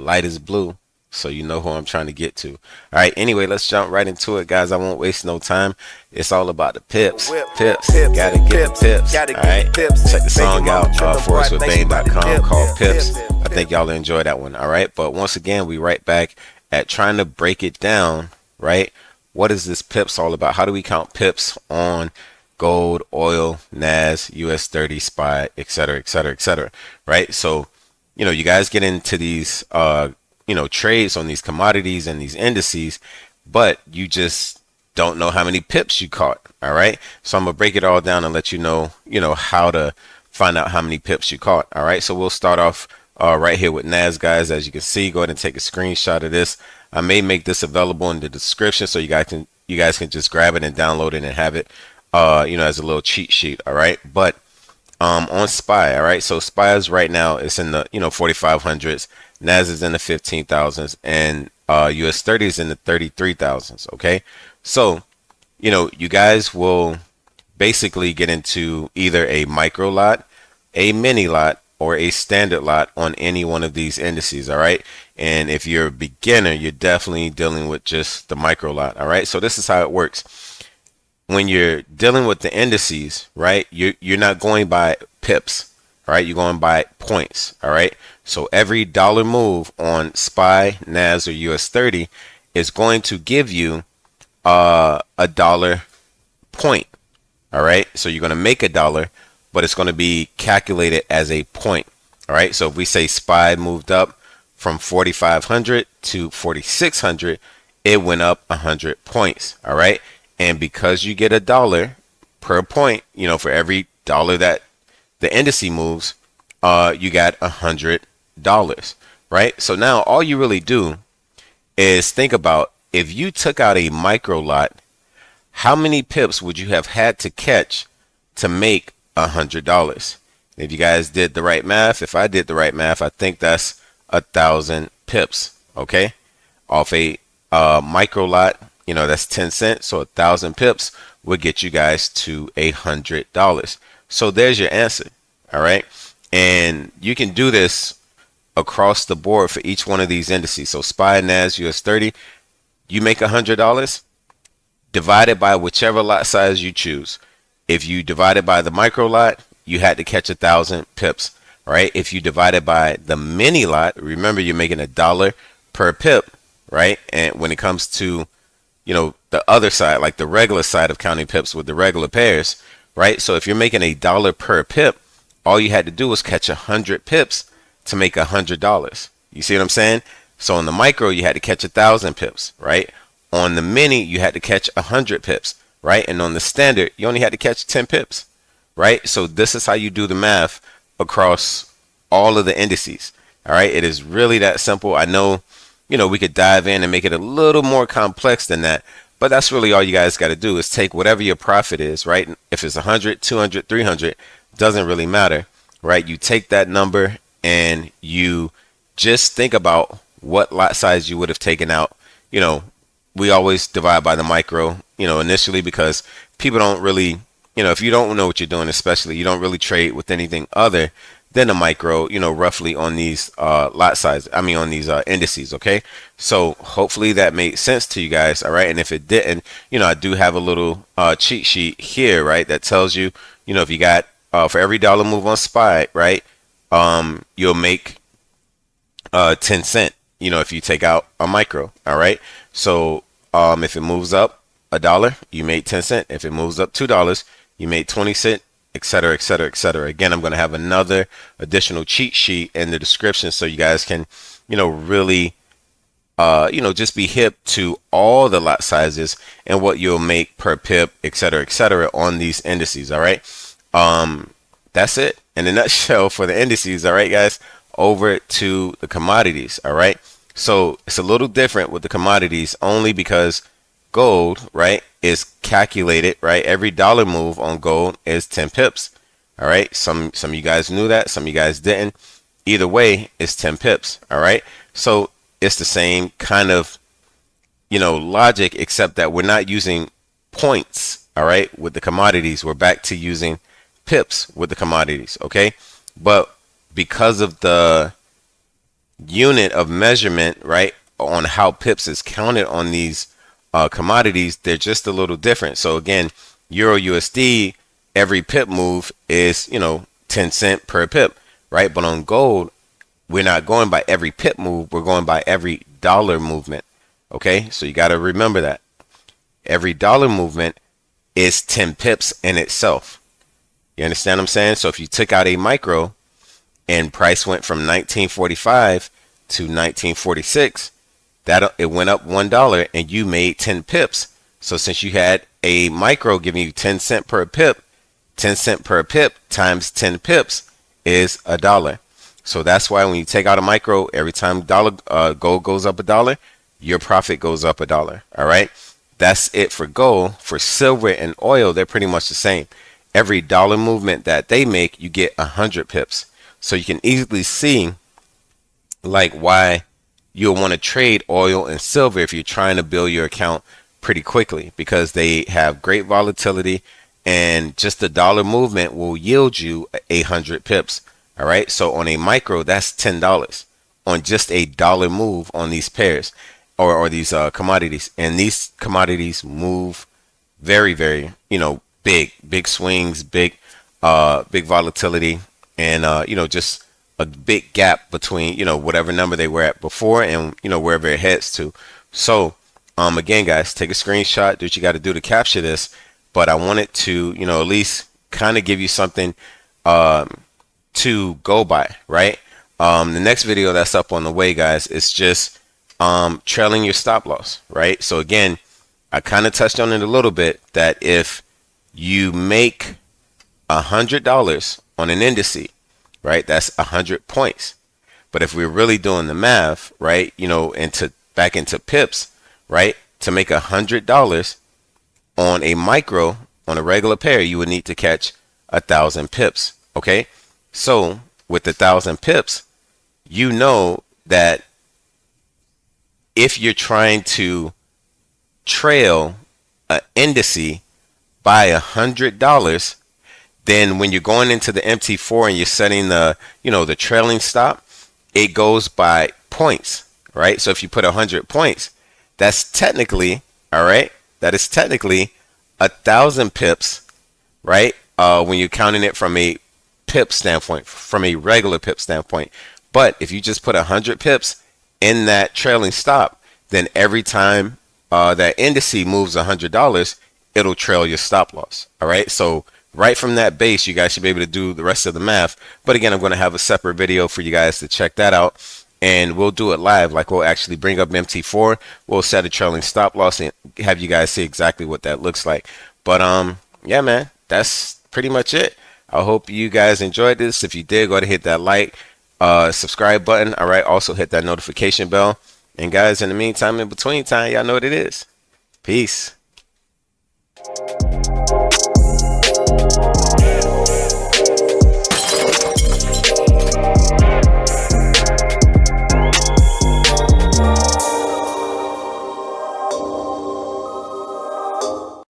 light is blue, so you know who I'm trying to get to. All right, anyway, let's jump right into it, guys. I won't waste no time. It's all about the pips. Pips. Gotta get the pips. All right, check the song out, forex-with-bain.com, called Pips. I think y'all enjoy that one. All right, but once again, we right back at trying to break it down, right? What is this pips all about? How do we count pips on gold, oil, NAS, US30, SPY, etc., etc., etc., right? So, you guys get into these, trades on these commodities and these indices, but you just don't know how many pips you caught. All right. So I'm gonna break it all down and let you know, how to find out how many pips you caught. All right. So we'll start off right here with NAS, guys. As you can see, go ahead and take a screenshot of this. I may make this available in the description so you guys can just grab it and download it and have it, as a little cheat sheet. All right. But on SPY, all right. So SPY is right now, it's in the 4500s. NAS is in the 15,000s, and US30 is in the 33,000s. Okay. So, you guys will basically get into either a micro lot, a mini lot, or a standard lot on any one of these indices. All right. And if you're a beginner, you're definitely dealing with just the micro lot. All right. So this is how it works. When you're dealing with the indices, right, you're not going by pips, right? You're going by points. All right. So every dollar move on SPY, NAS, or US30 is going to give you a dollar point. All right. So you're going to make a dollar, but it's going to be calculated as a point. All right. So if we say SPY moved up from 4,500 to 4,600, it went up 100 points. All right. And because you get a dollar per point, for every dollar that the index moves, you got $100, right? So now all you really do is think about, if you took out a micro lot, how many pips would you have had to catch to make $100? If you guys did the right math, if I did the right math, I think that's 1,000 pips, okay? Off a micro lot, that's 10 cents. So 1,000 pips would get you guys to $100. So there's your answer. All right. And you can do this across the board for each one of these indices. So SPY, NAS, US30, you make $100 divided by whichever lot size you choose. If you divide it by the micro lot, you had to catch 1,000 pips. Right. If you divide it by the mini lot, remember you're making $1 per pip. Right. And when it comes to the other side, like the regular side of counting pips with the regular pairs, right? So if you're making $1 per pip, all you had to do was catch 100 pips to make $100. You see what I'm saying? So on the micro, you had to catch 1,000 pips, right? On the mini, you had to catch 100 pips, right? And on the standard, you only had to catch 10 pips, right? So this is how you do the math across all of the indices. All right. It is really that simple. I know, we could dive in and make it a little more complex than that. But that's really all you guys got to do is take whatever your profit is, right? If it's 100, 200, 300, doesn't really matter, right? You take that number and you just think about what lot size you would have taken out. We always divide by the micro, initially, because people don't really, if you don't know what you're doing, especially, you don't really trade with anything other than a micro, roughly on these lot size. I mean, on these indices. Okay. So hopefully that made sense to you guys. All right. And if it didn't, I do have a little cheat sheet here, right, that tells you, if you got for every dollar move on SPY, right, you'll make 10 cent, if you take out a micro. All right. So if it moves up $1, you made 10 cent. If it moves up $2, you made 20 cent. Etc., etc., etc. Again, I'm going to have another additional cheat sheet in the description so you guys can, really, just be hip to all the lot sizes and what you'll make per pip, etc., etc. on these indices. All right. That's it in a nutshell for the indices. All right, guys, over to the commodities. All right. So it's a little different with the commodities only because gold, right, is calculated, right? Every dollar move on gold is 10 pips. All right. Some of you guys knew that. Some of you guys didn't. Either way, it's 10 pips. All right. So it's the same kind of, logic, except that we're not using points. All right. With the commodities, we're back to using pips with the commodities. Okay. But because of the unit of measurement, right, on how pips is counted on these commodities, they're just a little different. So again, Euro USD, every pip move is, 10 cent per pip, right? But on gold, we're not going by every pip move, we're going by every dollar movement. Okay, so you got to remember that every dollar movement is 10 pips in itself. You understand what I'm saying? So if you took out a micro and price went from 1945 to 1946, that it went up $1 and you made 10 pips. So since you had a micro giving you 10 cent per pip, 10 cent per pip times 10 pips is $1. So that's why when you take out a micro, every time gold goes up $1, your profit goes up $1. All right, that's it for gold. For silver and oil, they're pretty much the same. Every dollar movement that they make, you get 100 pips. So you can easily see like why you'll want to trade oil and silver if you're trying to build your account pretty quickly, because they have great volatility and just the dollar movement will yield you 100 pips. All right, so on a micro, that's $10 on just a dollar move on these pairs or these commodities. And these commodities move very, very, big swings, big volatility, and just a big gap between whatever number they were at before and wherever it heads to. So again, guys, take a screenshot, do what you got to do to capture this. But I wanted to at least kind of give you something to go by, right? The next video that's up on the way, guys, is just trailing your stop loss, right? So again, I kind of touched on it a little bit, that if you make $100 on an indice, right, that's 100 points. But if we're really doing the math, right, back into pips, right, to make $100 on a micro, on a regular pair, you would need to catch 1,000 pips. Okay, so with 1,000 pips, you know that if you're trying to trail an indice by $100, then when you're going into the MT4 and you're setting the the trailing stop, it goes by points, right? So if you put 100 points, that's technically, all right, that is technically 1,000 pips, right? When you're counting it from a pip standpoint, from a regular pip standpoint. But if you just put 100 pips in that trailing stop, then every time that indice moves $100, it'll trail your stop loss. All right, so right from that base, you guys should be able to do the rest of the math. But again, I'm going to have a separate video for you guys to check that out, and we'll do it live. Like, we'll actually bring up MT4, we'll set a trailing stop loss and have you guys see exactly what that looks like. But yeah, man, that's pretty much it. I hope you guys enjoyed this. If you did, go ahead and hit that like, subscribe button. All right, also hit that notification bell. And guys, in the meantime, in between time, y'all know what it is. Peace.